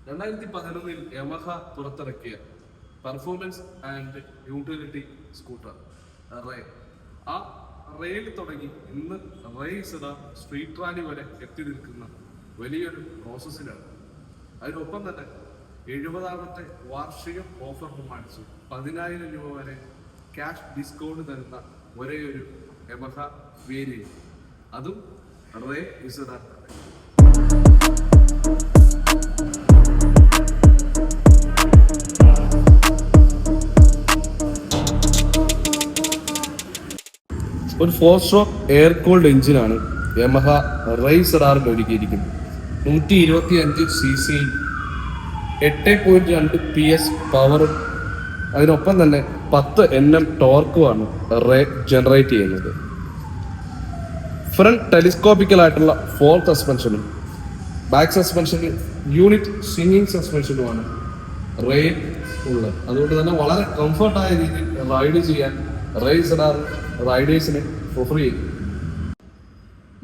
2011 Yamaha പുറത്തിറക്കിയ performance and utility scooter Ray. ആ റേയിൽ തുടങ്ങി ഇന്ന് റേസ് സ്ട്രീറ്റ് റാലി വരെ എത്തി നിൽക്കുന്ന വലിയൊരു പ്രോസസ്സിലാണ്. അതിനൊപ്പം തന്നെ 70ാമത്തെ വാർഷിക ഓഫർ പ്രമാണിച്ചു 10,000 രൂപ വരെ ക്യാഷ് ഡിസ്കൗണ്ട് തരുന്ന ഒരേ ഒരു യമഹ വേരിയന്റ്, അതും റേ ഇസഡ. ഒരു 4-stroke എയർ കൂൾഡ് എഞ്ചിനാണ് യമഹ റൈസ് റാറിൽ ഒരുക്കിയിരിക്കുന്നത്. 125 cc 8.2 PS പവറും അതിനൊപ്പം തന്നെ 10 Nm ടോർക്കുമാണ് റേ ജനറേറ്റ് ചെയ്യുന്നത്. ഫ്രണ്ട് ടെലിസ്കോപ്പിക്കൽ ആയിട്ടുള്ള 4 സസ്പെൻഷനും ബാക്ക് സസ്പെൻഷനിൽ യൂണിറ്റ് സ്വിംഗിങ് സസ്പെൻഷനുമാണ് റേ ഉള്ളത്. അതുകൊണ്ട് തന്നെ വളരെ കംഫർട്ടായ രീതിയിൽ റൈഡ് ചെയ്യാൻ റൈസ് റാർ റൈഡേഴ്സിനെ പ്രിഫർ ചെയ്യും.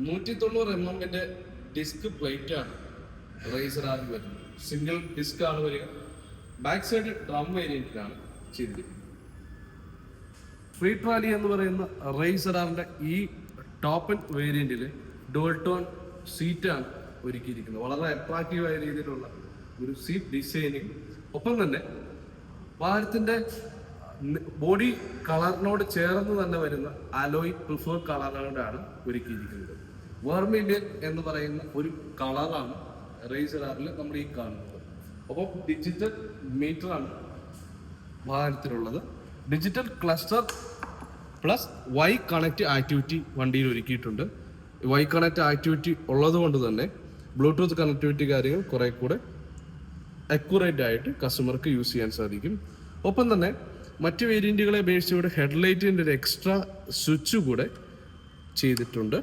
190 mm ഡിസ്ക് പ്ലേറ്റ് ആണ് റൈസ് റാറിൽ വരുന്നത്. സിംഗിൾ ഡിസ്ക് ആണ് വരിക. ബാക്ക് സൈഡ് ഡ്രം വേരിയന്റിലാണ് ചെയ്തിരിക്കുന്നത്. സ്ട്രീറ്റ് റാലി എന്ന് പറയുന്ന റൈസ് റാറിന്റെ ഈ ടോപ്പ് എൻഡ് വേരിയന്റിൽ ഡുവൽ ടോൺ സീറ്റാണ് ഒരുക്കിയിരിക്കുന്നത്. വളരെ അട്രാക്റ്റീവായ രീതിയിലുള്ള ഒരു സീറ്റ് ഡിസൈനിങ്, ഒപ്പം തന്നെ വാഹനത്തിന്റെ ബോഡി കളറിനോട് ചേർന്ന് തന്നെ വരുന്ന അലോയ് പ്രിഫർ കളറുകളാണ് ഒരുക്കിയിരിക്കുന്നത്. വെർമിലിയൻ എന്ന് പറയുന്ന ഒരു കളറാണ് റേസ് റാറിൽ നമ്മൾ ഈ കാണുന്നത്. അപ്പോൾ ഡിജിറ്റൽ മീറ്റർ ആണ് വാഹനത്തിലുള്ളത്. Digital cluster plus Y connect activity വണ്ടിയിൽ ഒരുക്കിയിട്ടുണ്ട്. വൈ കണക്ട് ആക്ടിവിറ്റി ഉള്ളത് കൊണ്ട് തന്നെ ബ്ലൂടൂത്ത് കണക്ടിവിറ്റി കാര്യങ്ങൾ കുറെ കൂടെ അക്യുറേറ്റ് ആയിട്ട് കസ്റ്റമർക്ക് യൂസ് ചെയ്യാൻ സാധിക്കും. ഒപ്പം തന്നെ മറ്റ് വേരിയന്റുകളെ അപേക്ഷിച്ചുകൂടെ ഹെഡ്ലൈറ്റിൻ്റെ ഒരു എക്സ്ട്രാ സ്വിച്ച് കൂടെ ചെയ്തിട്ടുണ്ട്.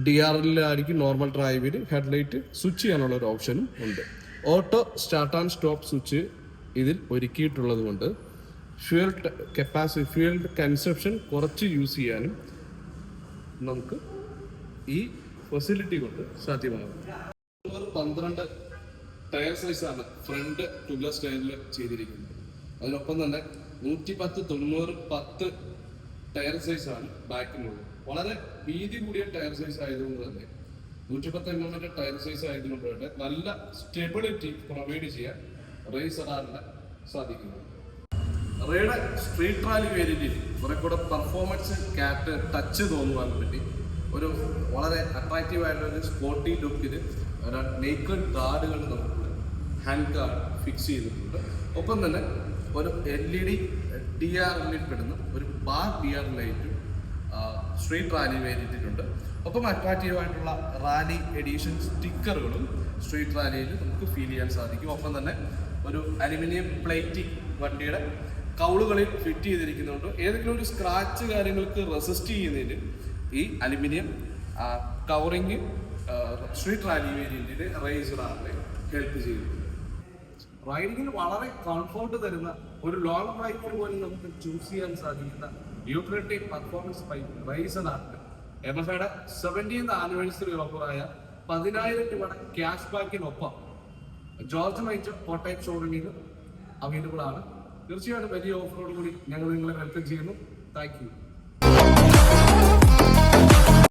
DRLായിരിക്കും നോർമൽ ഡ്രൈവിൽ ഹെഡ്ലൈറ്റ് സ്വിച്ച് ചെയ്യാനുള്ള ഒരു ഓപ്ഷനും ഉണ്ട്. Auto start and stop switch ഇതിൽ ഒരുക്കിയിട്ടുള്ളത് കൊണ്ട് ഫ്യൂൽ കൺസപ്ഷൻ കുറച്ച് യൂസ് ചെയ്യാനും നമുക്ക് ഈ ഫെസിലിറ്റി കൊണ്ട് സാധ്യമാകും. 12 ടയർ സൈസാണ് ഫ്രണ്ട് ട്യൂബ്ലെസ് ടയറിൽ ചെയ്തിരിക്കുന്നത്. അതിനൊപ്പം തന്നെ 110-90-10 ടയർ സൈസാണ് ബാക്കിനുള്ളത്. വളരെ വീതി കൂടിയ ടയർ സൈസ് ആയതുകൊണ്ട് തന്നെ 110 mm ടയർ സൈസ് ആയതുകൊണ്ട് തന്നെ നല്ല സ്റ്റെബിലിറ്റി പ്രൊവൈഡ് ചെയ്യാൻ റേസ് റാറിന് സാധിക്കുന്നു. റേയുടെ സ്ട്രീറ്റ് റാലി വേരിയന്റിൽ കുറെ കൂടെ പെർഫോമൻസ് ടച്ച് തോന്നുവാൻ വേണ്ടി ഒരു വളരെ അട്രാക്റ്റീവ് ആയിട്ടുള്ള ഒരു സ്പോർട്ടി ലുക്കിൽ നേക്കഡ് ഗാർഡുകൾ നമുക്ക് ഹാൻഡ് ഗാർഡ് ഫിക്സ് ചെയ്തിട്ടുണ്ട്. ഒപ്പം തന്നെ ഒരു LED DRLൽ പെടുന്ന ഒരു ബാർ DR ലൈറ്റും സ്ട്രീറ്റ് റാലി വേരിയന്റിലുണ്ട്. ഒപ്പം അട്രാക്റ്റീവ് ആയിട്ടുള്ള റാലി എഡീഷൻ സ്റ്റിക്കറുകളും സ്ട്രീറ്റ് റാലിയിൽ നമുക്ക് ഫീൽ ചെയ്യാൻ സാധിക്കും. ഒപ്പം തന്നെ ഒരു അലുമിനിയം പ്ലേറ്റിംഗ് വണ്ടിയുടെ കൗളുകളിൽ ഫിറ്റ് ചെയ്തിരിക്കുന്നുണ്ട്. ഏതെങ്കിലും ഒരു സ്ക്രാച്ച് കാര്യങ്ങൾക്ക് റെസിസ്റ്റ് ചെയ്യുന്നതിന് ഈ അലുമിനിയം കവറിങ് സ്ട്രീറ്റ് റാലി വേരിയന്റിൽ റേസ് റാറിനെ ഹെൽപ്പ് ചെയ്യുന്നുണ്ട്. റൈഡിങ്ങിന് വളരെ കംഫോർട്ട് തരുന്ന ഒരു ലോങ് റൈഡിന് പോലും നമുക്ക് ചൂസ് ചെയ്യാൻ സാധിക്കുന്ന യൂട്ടിലിറ്റി പെർഫോമൻസ് ബൈക്ക് റേസ് റാറിന് യമഹയുടെ 70th ആനിവേഴ്സറി ഓഫറായ 10,000 രൂപയുടെ ക്യാഷ് ബാക്കിനൊപ്പം ജോർജ് മൈറ്റ് കോട്ടയം ഷോറൂമിൽ അവൈലബിൾ ആണ്. തീർച്ചയായിട്ടും വലിയ ഓഫറോട് കൂടി ഞങ്ങൾ നിങ്ങളെ വെൽക്കം ചെയ്യുന്നു. Thank you.